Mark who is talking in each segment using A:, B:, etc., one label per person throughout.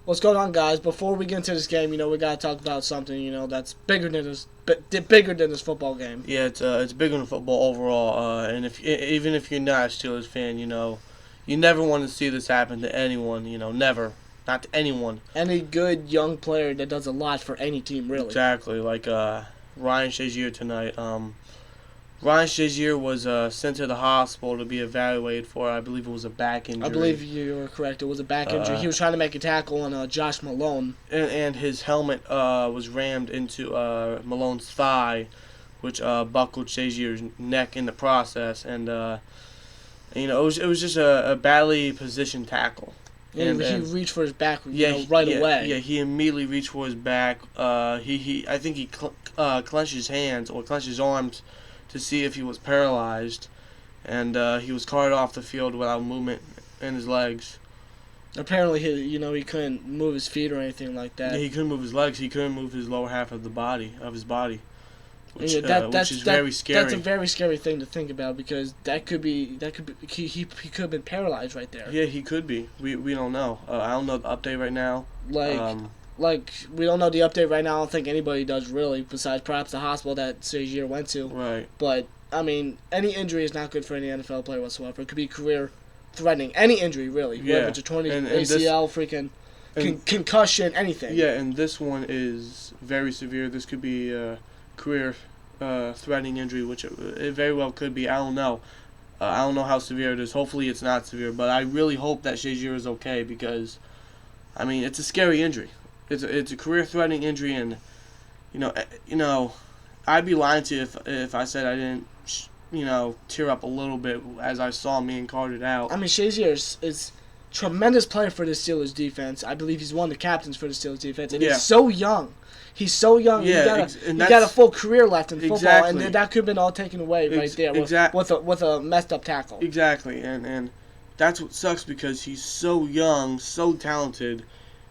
A: What's going on, guys? Before we get into this game, we gotta talk about something, that's bigger than this football game.
B: Yeah, it's bigger than football overall. And even if you're not a Steelers fan, you never want to see this happen to anyone. Never, not to anyone.
A: Any good young player that does a lot for any team, really.
B: Exactly, like Ryan Shazier tonight. Ryan Shazier was sent to the hospital to be evaluated for, I believe it was a back injury.
A: I believe you were correct. It was a back injury. He was trying to make a tackle on Josh Malone.
B: And his helmet was rammed into Malone's thigh, which buckled Shazier's neck in the process. And, it was just a badly positioned tackle.
A: And he reached for his back right away.
B: Yeah, he immediately reached for his back. I think he clenched his hands or clenched his arms to see if he was paralyzed, and he was carted off the field without movement in his legs.
A: Apparently, he couldn't move his feet or anything like that.
B: Yeah, he couldn't move his legs. He couldn't move his lower half of his body, which is very scary.
A: That's a very scary thing to think about because he could have been paralyzed right there.
B: Yeah, he could be. We don't know. I don't know the update right now.
A: We don't know the update right now. I don't think anybody does really, besides perhaps the hospital that Shazier went to.
B: Right.
A: But, any injury is not good for any NFL player whatsoever. It could be career-threatening. Any injury, really.
B: Yeah.
A: Whether it's a torn ACL, concussion, anything.
B: Yeah, and this one is very severe. This could be a career-threatening injury, which it very well could be. I don't know. I don't know how severe it is. Hopefully it's not severe, but I really hope that Shazier is okay because, it's a scary injury. It's a career-threatening injury, and I'd be lying to you if I said I didn't tear up a little bit as I saw him being carted out.
A: Shazier is tremendous player for the Steelers defense. I believe he's one of the captains for the Steelers defense, and he's so young. He's so young.
B: Yeah,
A: he got a full career left in football,
B: exactly.
A: and that could have been all taken away right there with a messed up tackle.
B: Exactly, and that's what sucks because he's so young, so talented.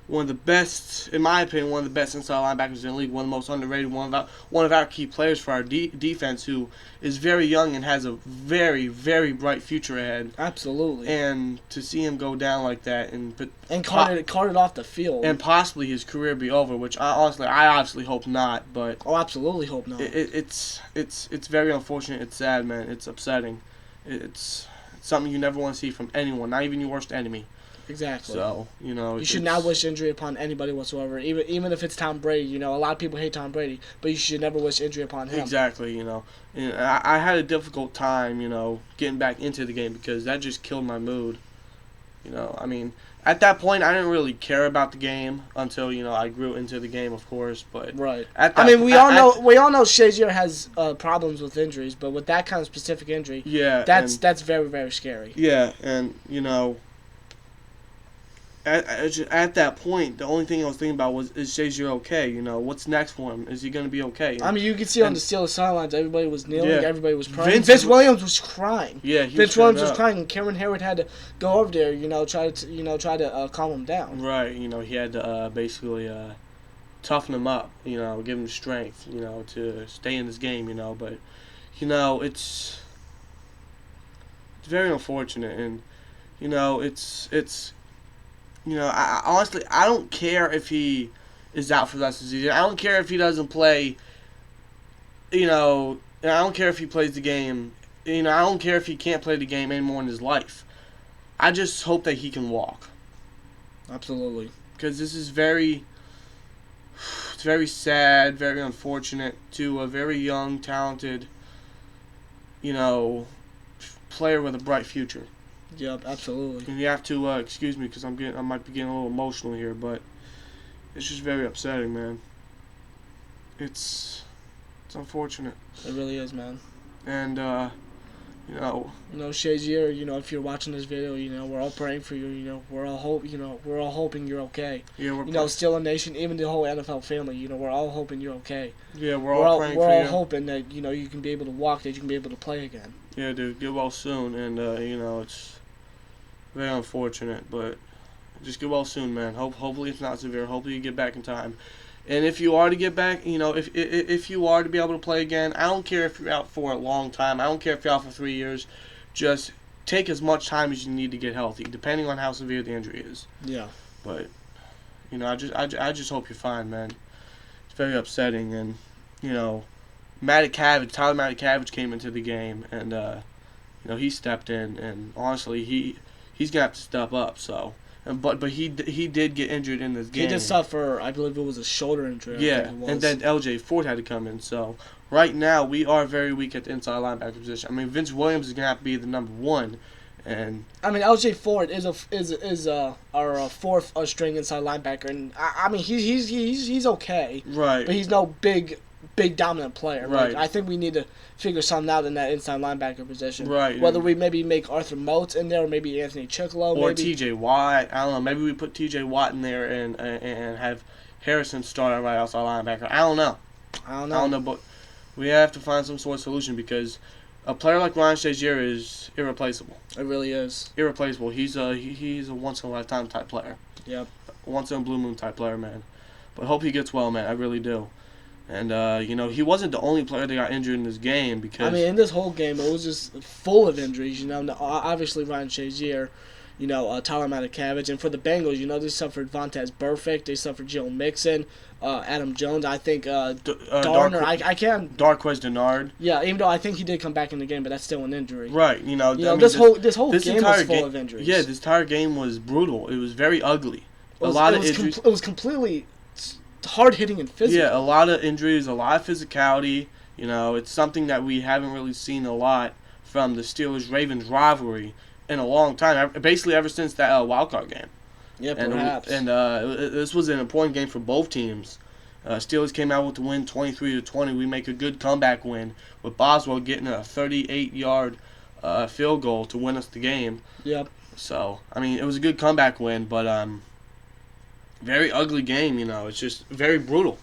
B: One of the best, in my opinion, one of the best inside linebackers in the league. One of the most underrated. One of our key players for our defense, who is very young and has a very, very bright future ahead.
A: Absolutely.
B: And to see him go down like that and
A: carted off the field,
B: and possibly his career be over, which I obviously hope not. But
A: absolutely hope not.
B: It's very unfortunate. It's sad, man. It's upsetting. It's something you never want to see from anyone, not even your worst enemy.
A: Exactly.
B: So,
A: you should not wish injury upon anybody whatsoever, even if it's Tom Brady. A lot of people hate Tom Brady, but you should never wish injury upon him.
B: Exactly, And I had a difficult time, getting back into the game because that just killed my mood. At that point, I didn't really care about the game until, I grew into the game, of course. But
A: right. We all know Shazier has problems with injuries, but with that kind of specific injury, that's very, very scary.
B: Yeah, and At that point, the only thing I was thinking about was, is Shazier okay? What's next for him? Is he going to be okay?
A: You can see on the Steelers sidelines, everybody was kneeling, everybody was crying. Vince Williams was crying.
B: Yeah,
A: Vince Williams was crying, and Karen Harrod had to go over there, try to calm him down.
B: Right, he had to basically toughen him up, give him strength, to stay in this game, but it's very unfortunate, and I honestly, I don't care if he is out for the rest of the season. I don't care if he doesn't play, I don't care if he plays the game. I don't care if he can't play the game anymore in his life. I just hope that he can walk.
A: Absolutely.
B: Because this is very sad, very unfortunate to a very young, talented, player with a bright future.
A: Yep, absolutely.
B: And you have to excuse me because I might be getting a little emotional here, but it's just very upsetting, man. It's unfortunate.
A: It really is, man.
B: And
A: Shazier, if you're watching this video, we're all praying for you. We're all hoping you're okay.
B: Yeah,
A: still a nation, even the whole NFL family. We're all hoping you're okay.
B: Yeah, we're all praying for you.
A: We're all hoping that you can be able to walk, that you can be able to play again.
B: Yeah, dude, get well soon, and it's very unfortunate, but just get well soon, man. Hopefully it's not severe. Hopefully you get back in time. And if you are to get back, if you are to be able to play again, I don't care if you're out for a long time. I don't care if you're out for 3 years. Just take as much time as you need to get healthy, depending on how severe the injury is.
A: Yeah.
B: But, I just hope you're fine, man. It's very upsetting, and Tyler Matakavich came into the game, and he stepped in, and honestly, he's gonna have to step up. So, but he did get injured in this game.
A: He did suffer, I believe it was a shoulder injury.
B: Yeah, and then L.J. Ford had to come in. So right now we are very weak at the inside linebacker position. I mean, Vince Williams is gonna have to be the number one, and
A: I mean L.J. Ford is our fourth string inside linebacker, and I mean he's okay,
B: right,
A: but he's no big dominant player.
B: Right.
A: Like, I think we need to figure something out in that inside linebacker position.
B: Right.
A: Whether we maybe make Arthur Motes in there, or maybe Anthony Chicklow,
B: or
A: maybe
B: T.J. Watt. I don't know. Maybe we put T.J. Watt in there and have Harrison start right outside linebacker. I don't know. But we have to find some sort of solution because a player like Ryan Shazier is irreplaceable.
A: It really is
B: irreplaceable. He's a once in a lifetime type player.
A: Yep.
B: Once in a blue moon type player, man. But hope he gets well, man. I really do. And, he wasn't the only player that got injured in this game because...
A: I mean, in this whole game, it was just full of injuries. Obviously Ryan Shazier, Tyler Matakavich. And for the Bengals, they suffered Vontaze Burfict. They suffered Joe Mixon, Adam Jones. I think Darner. I can't...
B: Darquez Dennard.
A: Yeah, even though I think he did come back in the game, but that's still an injury.
B: Right.
A: This whole game was full of injuries.
B: Yeah, this entire game was brutal. It was very ugly.
A: It was completely... hard-hitting and physical.
B: Yeah, a lot of injuries, a lot of physicality. It's something that we haven't really seen a lot from the Steelers-Ravens rivalry in a long time. Basically, ever since that wildcard game.
A: Yeah, perhaps.
B: This was an important game for both teams. Steelers came out with the win, 23-20. We make a good comeback win with Boswell getting a 38-yard field goal to win us the game.
A: Yep.
B: So, I mean, it was a good comeback win, but very ugly game, It's just very brutal.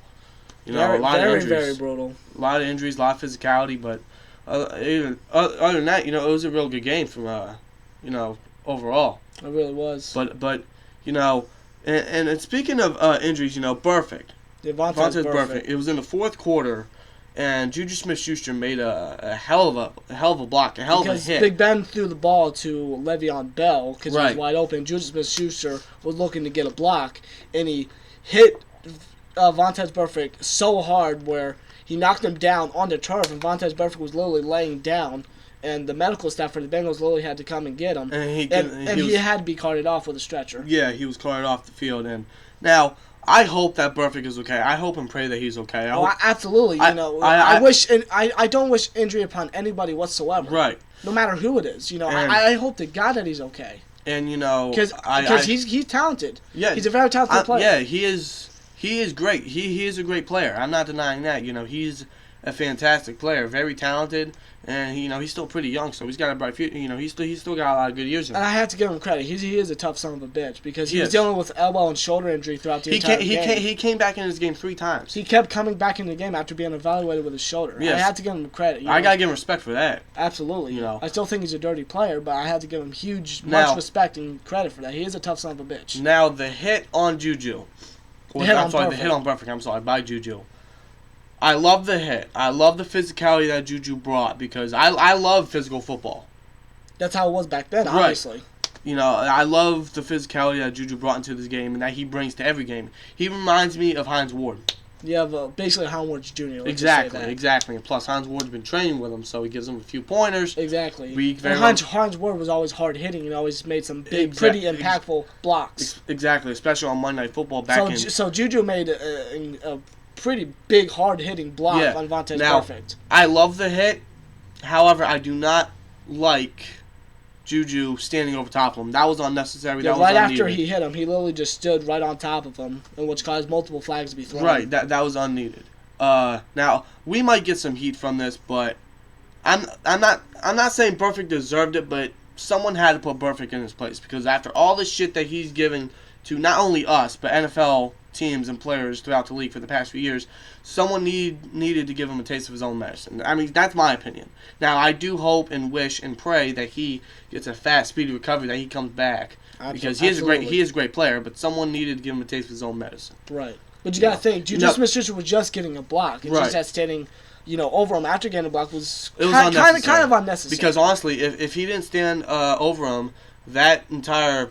B: A lot of injuries.
A: Very brutal.
B: A lot of injuries, a lot of physicality, but other than that, it was a real good game from, overall.
A: It really was.
B: But and speaking of injuries, perfect.
A: Vontaze Burfict.
B: It was in the fourth quarter, and Juju Smith-Schuster made a hell of a block, a hell of a hit.
A: Because Big Ben threw the ball to Le'Veon Bell because he was wide open. Juju Smith-Schuster was looking to get a block, and he hit Vontaze Burfict so hard where he knocked him down on the turf, and Vontaze Burfict was literally laying down, and the medical staff for the Bengals literally had to come and get him. And he had to be carted off with a stretcher.
B: Yeah, he was carted off the field. And now, I hope that Burfict is okay. I hope and pray that he's okay.
A: Absolutely. I don't wish injury upon anybody whatsoever.
B: Right.
A: No matter who it is. I hope to God that he's okay.
B: And
A: because he's talented.
B: Yeah.
A: He's a very talented player.
B: Yeah, he is great. He is a great player. I'm not denying that. He's a fantastic player, very talented, and he's still pretty young, so he's got a bright future. He's still got a lot of good years in him.
A: And I have to give him credit. He is a tough son of a bitch because he was dealing with elbow and shoulder injury throughout the entire game.
B: He came back in his game 3 times.
A: He kept coming back in the game after being evaluated with his shoulder. Yes. I had to give him credit.
B: I gotta give him respect for that.
A: Absolutely. I still think he's a dirty player, but I had to give him much respect and credit for that. He is a tough son of a bitch.
B: Now the hit on Juju. The hit on Burfict. I'm sorry, by Juju. I love the hit. I love the physicality that Juju brought because I love physical football.
A: That's how it was back then, obviously.
B: I love the physicality that Juju brought into this game and that he brings to every game. He reminds me of Hines Ward.
A: Yeah, basically Hines Ward Jr.
B: Exactly. And plus, Hines Ward's been training with him, so he gives him a few pointers.
A: Exactly. Hines Ward was always hard hitting and always made some pretty impactful blocks.
B: Exactly, especially on Monday Night Football
A: So Juju made a pretty big hard-hitting block on Vontaze Burfict.
B: I love the hit. However, I do not like Juju standing over top of him. That was unnecessary.
A: Yeah, right after he hit him, he literally just stood right on top of him, which caused multiple flags to be thrown.
B: Right, that was unneeded. Now we might get some heat from this, but I'm not saying Burfict deserved it, but someone had to put Burfict in his place because after all the shit that he's given to not only us but NFL teams and players throughout the league for the past few years, someone needed to give him a taste of his own medicine. I mean, that's my opinion. Now, I do hope and wish and pray that he gets a fast, speedy recovery, that he comes back. Because he is a great player, but someone needed to give him a taste of his own medicine.
A: Right. But you got to think, Juju Smith-Schuster was just getting a block. It's just that standing, over him after getting a block was kind of unnecessary.
B: Because honestly, if he didn't stand over him, that entire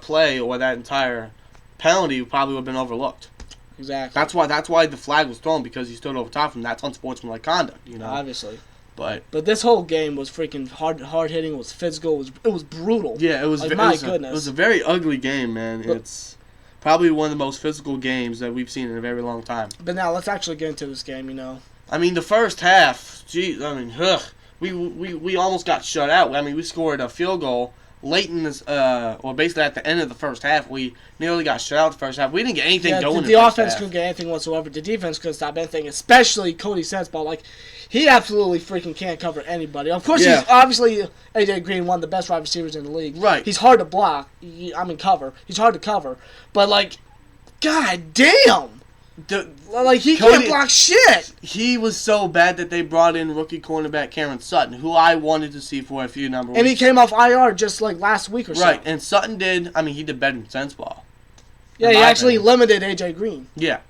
B: play or that entire penalty probably would have been overlooked.
A: Exactly.
B: That's why the flag was thrown, because he stood over top of him. That's unsportsmanlike conduct,
A: Obviously.
B: But
A: this whole game was freaking hard hitting. It was physical. It was brutal.
B: Yeah, it was.
A: Like,
B: It was a very ugly game, man. It's probably one of the most physical games that we've seen in a very long time.
A: But now let's actually get into this game.
B: I mean, the first half, geez, I mean, we almost got shut out. I mean, we scored a field goal late in this, or basically at the end of the first half. We nearly got shut out the first half. We didn't get anything going.
A: The offense couldn't get anything whatsoever. The defense couldn't stop anything, especially Cody Sensabaugh. Like, he absolutely freaking can't cover anybody. Of course, he's obviously AJ Green, one of the best wide receivers in the league.
B: Right.
A: He's hard to block. Cover. He's hard to cover. But, like, god damn. He can't block shit.
B: He was so bad that they brought in rookie cornerback Cameron Sutton, who I wanted to see for a few number.
A: And he came off IR just like last week or so.
B: Right, and Sutton did. I mean, he did better than Sensabaugh.
A: Yeah, he actually limited AJ Green.
B: Yeah,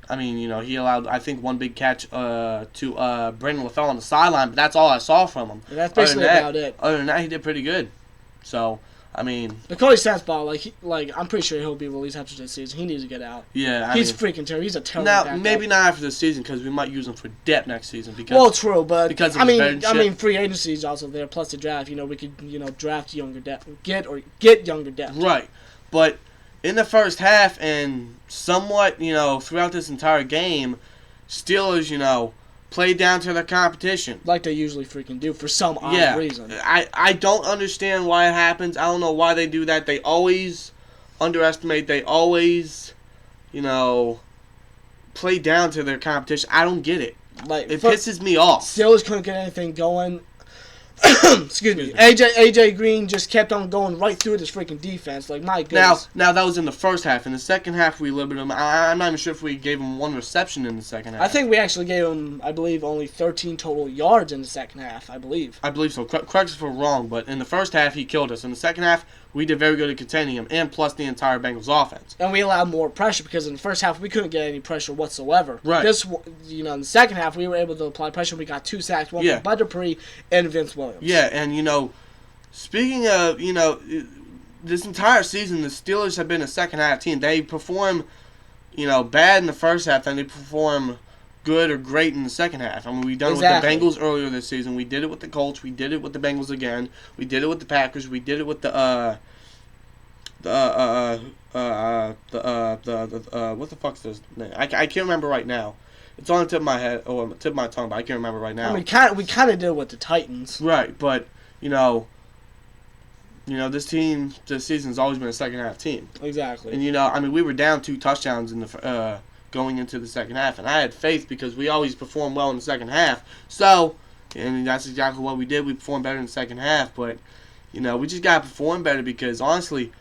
B: I mean, he allowed, I think, one big catch to Brandon LaFell on the sideline, but that's all I saw from him.
A: And that's basically about it.
B: Other than that, he did pretty good. So. I mean,
A: but Cody Sensabaugh, I'm pretty sure he'll be released after this season. He needs to get out.
B: Yeah,
A: he's freaking terrible. He's a terrible.
B: Now, maybe not after this season, because we might use him for depth next season.
A: True, but because free agency is also there. Plus the draft, we could draft younger depth, get younger depth.
B: Right, but in the first half and somewhat, throughout this entire game, Steelers, play down to their competition.
A: Like they usually freaking do for some odd reason.
B: I don't understand why it happens. I don't know why they do that. They always underestimate. They always, play down to their competition. I don't get it. It pisses me off.
A: Steelers couldn't get anything going. Excuse me. AJ Green just kept on going right through this freaking defense. Like, my goodness.
B: Now that was in the first half. In the second half, we limited him. I'm not even sure if we gave him one reception in the second half.
A: I think we actually gave him, I believe, only 13 total yards in the second half. I believe
B: so. Correct us if we're wrong, but in the first half, he killed us. In the second half, we did very good at containing him, and plus the entire Bengals offense.
A: And we allowed more pressure, because in the first half, we couldn't get any pressure whatsoever.
B: Right.
A: In the second half, we were able to apply pressure. We got 2 sacks, one from Bud Dupree and Vince Williams.
B: Yeah, and, speaking of, this entire season, the Steelers have been a second half team. They perform, bad in the first half, and they perform good or great in the second half. I mean, we've done it with the Bengals earlier this season. We did it with the Colts. We did it with the Bengals again. We did it with the Packers. We did it with the what the fuck's this name? I can't remember right now. It's on the tip of my head, or tip of my tongue, but I can't remember right now.
A: I mean, we kind of did it with the Titans.
B: Right, but this team this season has always been a second half team.
A: Exactly.
B: And we were down 2 touchdowns in the going into the second half, and I had faith because we always perform well in the second half. So, and that's exactly what we did. We performed better in the second half, but we just gotta perform better, because honestly,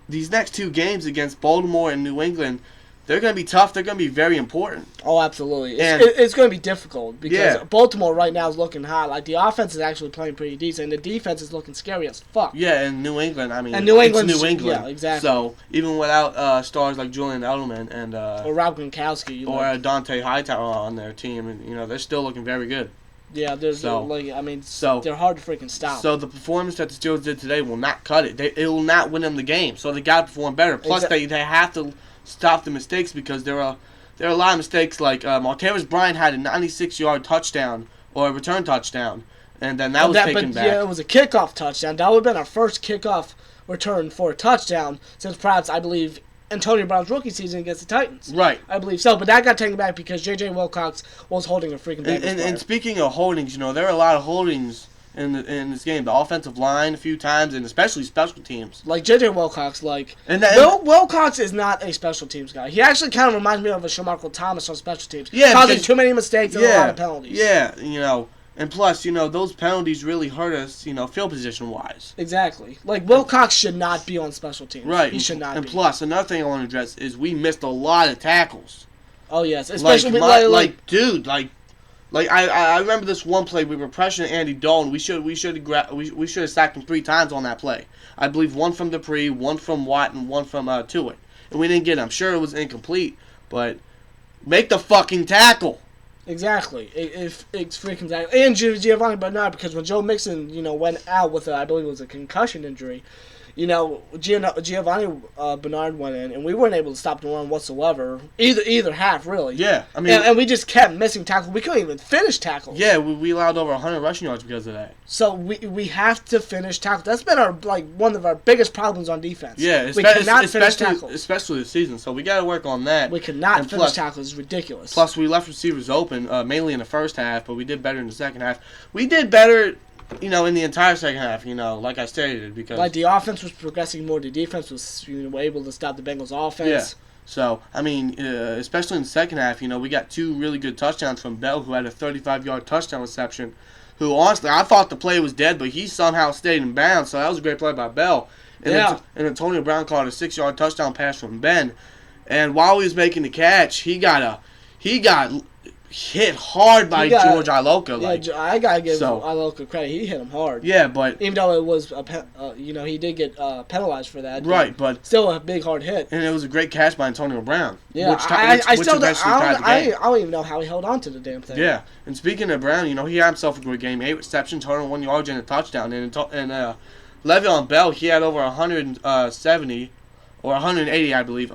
B: these next 2 games against Baltimore and New England, they're going to be tough. They're going to be very important.
A: Oh, absolutely. It's going to be difficult, because Baltimore right now is looking hot. Like, the offense is actually playing pretty decent, and the defense is looking scary as fuck.
B: Yeah, and New England, I mean,
A: it's New England.
B: Yeah,
A: exactly.
B: So, even without stars like Julian Edelman and
A: or Rob Gronkowski.
B: Or Dante Hightower on their team, and, they're still looking very good.
A: Yeah, they're hard to freaking stop.
B: So the performance that the Steelers did today will not cut it. It will not win them the game. So they got to perform better. Plus, they have to stop the mistakes, because there are a lot of mistakes. Like Martavis Bryant had a 96-yard touchdown, or a return touchdown, and then that was taken back.
A: Yeah, it was a kickoff touchdown. That would have been our first kickoff return for a touchdown since perhaps, I believe, Antonio Brown's rookie season against the Titans.
B: Right.
A: I believe so, but that got taken back because J.J. Wilcox was holding a freaking Bengals player.
B: And speaking of holdings, there are a lot of holdings in this game. The offensive line a few times, and especially special teams.
A: Like J.J. Wilcox, Wilcox is not a special teams guy. He actually kind of reminds me of a Shamarco Thomas on special teams.
B: Yeah,
A: causing too many mistakes and a lot of penalties.
B: Yeah, and plus, those penalties really hurt us, field position-wise.
A: Exactly. Like, Wilcox should not be on special teams.
B: Right.
A: He should not be.
B: And plus, another thing I want to address is we missed a lot of tackles.
A: Oh, yes. Especially
B: I remember this one play we were pressuring Andy Dalton. We should have sacked him 3 times on that play. I believe one from Dupree, one from Watt, and one from Tuitt. And we didn't get it. I'm sure it was incomplete, but make the fucking tackle.
A: Exactly. It's freaking and Giovanni Bernard, because when Joe Mixon, went out with I believe it was a concussion injury, Giovanni Bernard went in, and we weren't able to stop the run whatsoever. Either half, really.
B: Yeah, I mean,
A: and we just kept missing tackles. We couldn't even finish tackles.
B: Yeah, we allowed over 100 rushing yards because of that.
A: So we have to finish tackles. That's been one of our biggest problems on defense.
B: Yeah,
A: we cannot finish tackles,
B: especially this season. So we got to work on that.
A: We cannot finish tackles. It's ridiculous.
B: Plus, we left receivers open mainly in the first half, but we did better in the second half. We did better. In the entire second half, like I stated, because
A: the offense was progressing more, the defense was able to stop the Bengals' offense.
B: Yeah. So especially in the second half, we got 2 really good touchdowns from Bell, who had a 35-yard touchdown reception. Who honestly, I thought the play was dead, but he somehow stayed in bounds. So that was a great play by Bell. And Antonio Brown caught a 6-yard touchdown pass from Ben. And while he was making the catch, he got hit hard by George Iloka.
A: I gotta give Iloka credit. He hit him hard.
B: Yeah, but
A: even though it was he did get penalized for that.
B: Right, but
A: still a big hard hit.
B: And it was a great catch by Antonio Brown.
A: Yeah, I don't even know how he held on to the damn thing.
B: Yeah, and speaking of Brown, he had himself a great game. 8 receptions, 101 yards, and a touchdown. And Le'Veon Bell, he had over 170 or 180, I believe,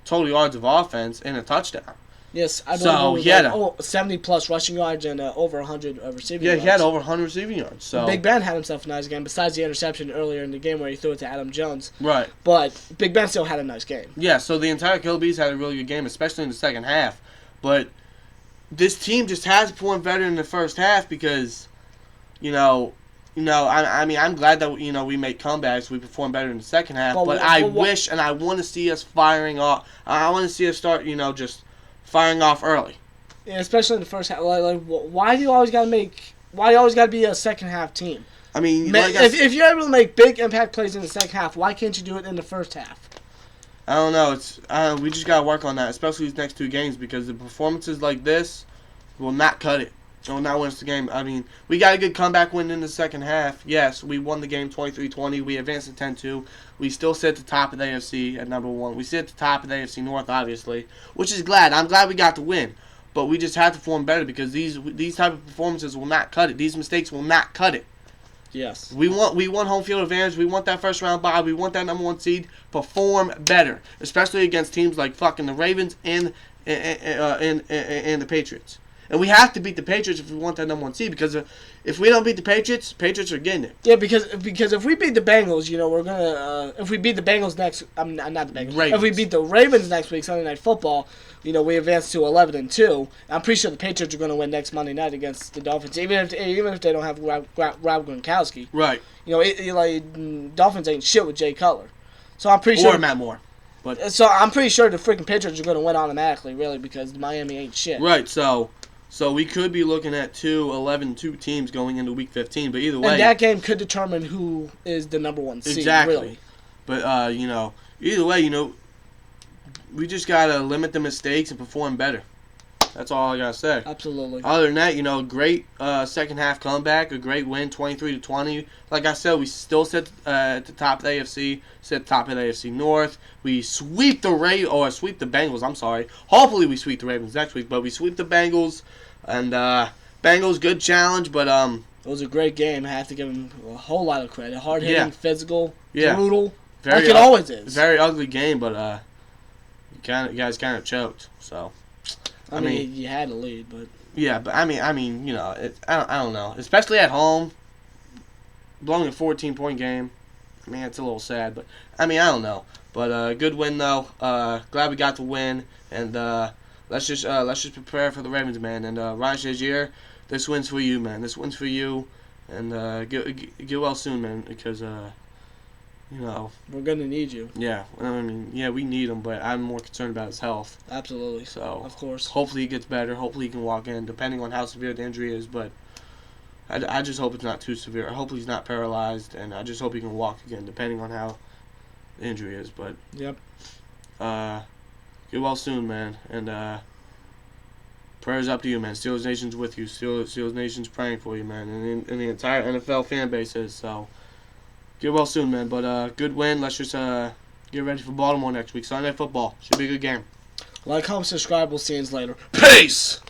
B: total yards of offense and a touchdown.
A: Yes, I believe he had 70-plus rushing yards and over 100 receiving yards.
B: Yeah, he had over 100 receiving yards. So
A: Big Ben had himself a nice game, besides the interception earlier in the game where he threw it to Adam Jones.
B: Right.
A: But Big Ben still had a nice game.
B: Yeah, so the entire Killer Bees had a really good game, especially in the second half. But this team just has performed better in the first half because, I'm glad that, we make comebacks. We perform better in the second half. But I wish and I want to see us firing off. I want to see us start, just firing off early.
A: Yeah, especially in the first half. Why do you always got to be a second half team?
B: I mean,
A: if you're able to make big impact plays in the second half, why can't you do it in the first half?
B: I don't know. We just got to work on that, especially these next 2 games, because the performances like this will not cut it. It will not win us the game. I mean, we got a good comeback win in the second half. Yes, we won the game 23-20. We advanced to 10-2. We still sit at the top of the AFC at number 1. We sit at the top of the AFC North, obviously, which is glad. I'm glad we got the win. But we just have to perform better because these type of performances will not cut it. These mistakes will not cut it.
A: Yes.
B: We want home field advantage. We want that first round bye. We want that number 1 seed. Perform better, especially against teams like fucking the Ravens and the Patriots. And we have to beat the Patriots if we want that number 1 seed, because if we don't beat the Patriots are getting it.
A: Yeah, because if we beat the Bengals, we're gonna. If we beat the Bengals next, not the Bengals.
B: Ravens.
A: If we beat the Ravens next week, Sunday Night Football, we advance to 11-2. I'm pretty sure the Patriots are gonna win next Monday night against the Dolphins, even if they don't have Rob Gronkowski.
B: Right.
A: Dolphins ain't shit with Jay Cutler, so I'm pretty sure.
B: Or Matt Moore. But
A: so I'm pretty sure the freaking Patriots are gonna win automatically, really, because Miami ain't shit.
B: Right. So we could be looking at 11-2 teams going into Week 15, but either way...
A: And that game could determine who is the number 1 seed,
B: exactly.
A: Really.
B: But, either way, we just got to limit the mistakes and perform better. That's all I got to say.
A: Absolutely.
B: Other than that, great second half comeback, a great win, 23-20. Like I said, we still sit at the top of the AFC, sit at the top of the AFC North. We sweep the Bengals, I'm sorry. Hopefully we sweep the Ravens next week, but we sweep the Bengals. And Bengals, good challenge, but
A: it was a great game. I have to give them a whole lot of credit. Hard-hitting, physical, brutal,
B: like
A: it always is.
B: Very ugly game, but you guys kind of choked, so...
A: I mean, you had to lead, but...
B: Yeah, but I mean, I don't know. Especially at home, blowing a 14-point game. I mean, it's a little sad, but... I don't know. But good win, though. Glad we got the win, and let's just prepare for the Ravens, man. And Ryan Shazier, this win's for you, man. This win's for you, and get well soon, man, because...
A: we're going to need you.
B: Yeah, we need him, but I'm more concerned about his health.
A: Absolutely.
B: So,
A: of course.
B: Hopefully he gets better. Hopefully he can walk in, depending on how severe the injury is. But I just hope it's not too severe. I hope he's not paralyzed, and I just hope he can walk again, depending on how the injury is. But
A: yep.
B: Get well soon, man. And prayers up to you, man. Steelers Nation's with you. Steelers Nation's praying for you, man. And the entire NFL fan base is. So get well soon, man. But good win. Let's just get ready for Baltimore next week. Sunday Night Football. Should be a good game.
A: Like, comment, subscribe. We'll see you later.
B: Peace!